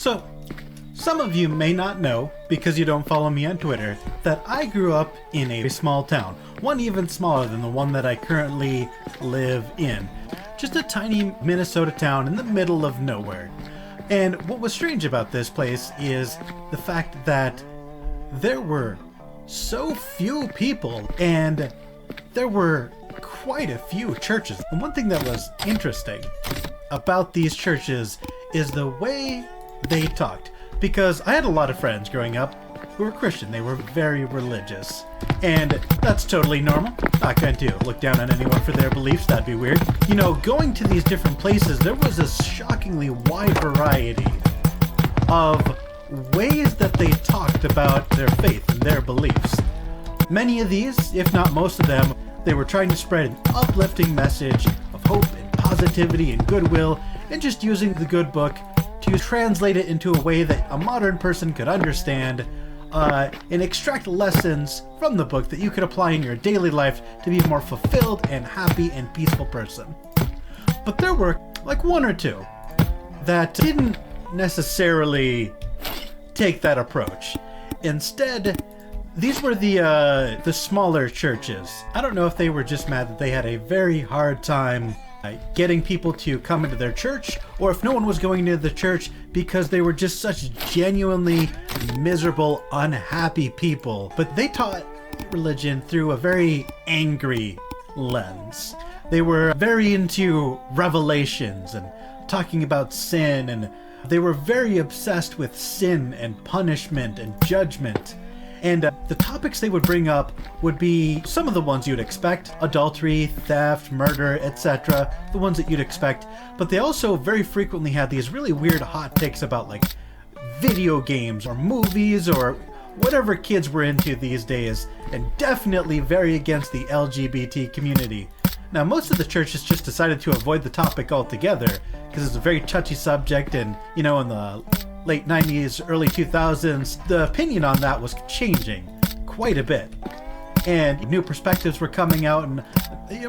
So, some of you may not know, because you don't follow me on Twitter, that I grew up in a small town. One even smaller than the one that I currently live in. Just a tiny Minnesota town in the middle of nowhere. And what was strange about this place is the fact that there were so few people, and there were quite a few churches. And one thing that was interesting about these churches is the way they talked. Because I had a lot of friends growing up who were Christian. They were very religious. And that's totally normal. Not going to look down on anyone for their beliefs. That'd be weird. You know, going to these different places, there was a shockingly wide variety of ways that they talked about their faith and their beliefs. Many of these, if not most of them, they were trying to spread an uplifting message of hope and positivity and goodwill, and just using the good book to translate it into a way that a modern person could understand, and extract lessons from the book that you could apply in your daily life to be a more fulfilled and happy and peaceful person. But there were like one or two that didn't necessarily take that approach. Instead, these were the smaller churches. I don't know if they were just mad that they had a very hard time getting people to come into their church, or if no one was going into the church because they were just such genuinely miserable, unhappy people. But they taught religion through a very angry lens. They were very into revelations and talking about sin, and they were very obsessed with sin and punishment and judgment. And the topics they would bring up would be some of the ones you'd expect: adultery, theft, murder, etc. The ones that you'd expect. But they also very frequently had these really weird hot takes about like video games or movies or whatever kids were into these days, and definitely very against the LGBT community. Now, most of the churches just decided to avoid the topic altogether because it's a very touchy subject, and you know, in the late 90s, early 2000s, the opinion on that was changing quite a bit. And new perspectives were coming out, and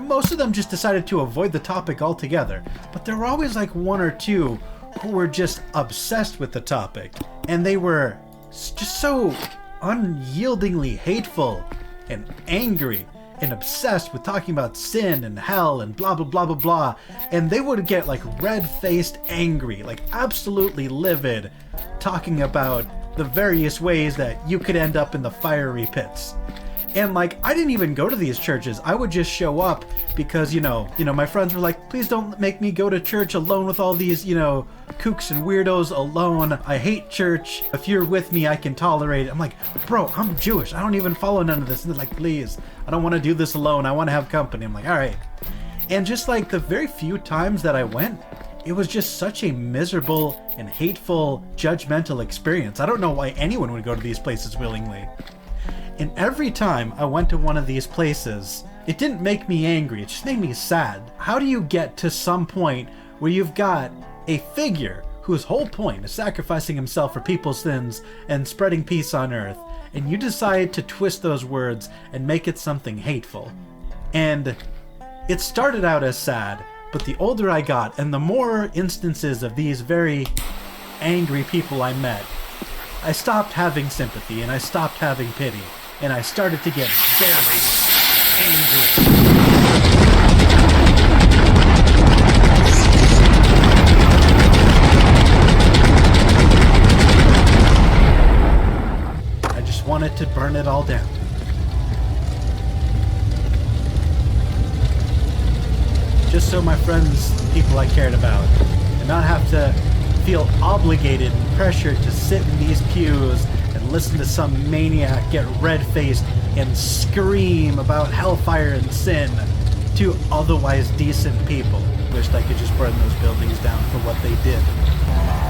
most of them just decided to avoid the topic altogether. But there were always like one or two who were just obsessed with the topic. And they were just so unyieldingly hateful and angry and obsessed with talking about sin and hell and blah blah blah blah blah. And they would get like red-faced angry, like absolutely livid, talking about the various ways that you could end up in the fiery pits. And like, I didn't even go to these churches. I would just show up because, you know, my friends were like, please don't make me go to church alone with all these, kooks and weirdos alone. I hate church. If you're with me, I can tolerate it. I'm like, bro, I'm Jewish. I don't even follow none of this. And they're like, please, I don't want to do this alone. I want to have company. I'm like, all right. And just like the very few times that I went, it was just such a miserable and hateful, judgmental experience. I don't know why anyone would go to these places willingly. And every time I went to one of these places, it didn't make me angry, it just made me sad. How do you get to some point where you've got a figure whose whole point is sacrificing himself for people's sins and spreading peace on earth, and you decide to twist those words and make it something hateful? And it started out as sad, but the older I got and the more instances of these very angry people I met, I stopped having sympathy and I stopped having pity. And I started to get very angry. I just wanted to burn it all down. Just so my friends, people I cared about, and not have to feel obligated and pressured to sit in these pews and listen to some maniac get red-faced and scream about hellfire and sin to otherwise decent people. Wished I could just burn those buildings down for what they did.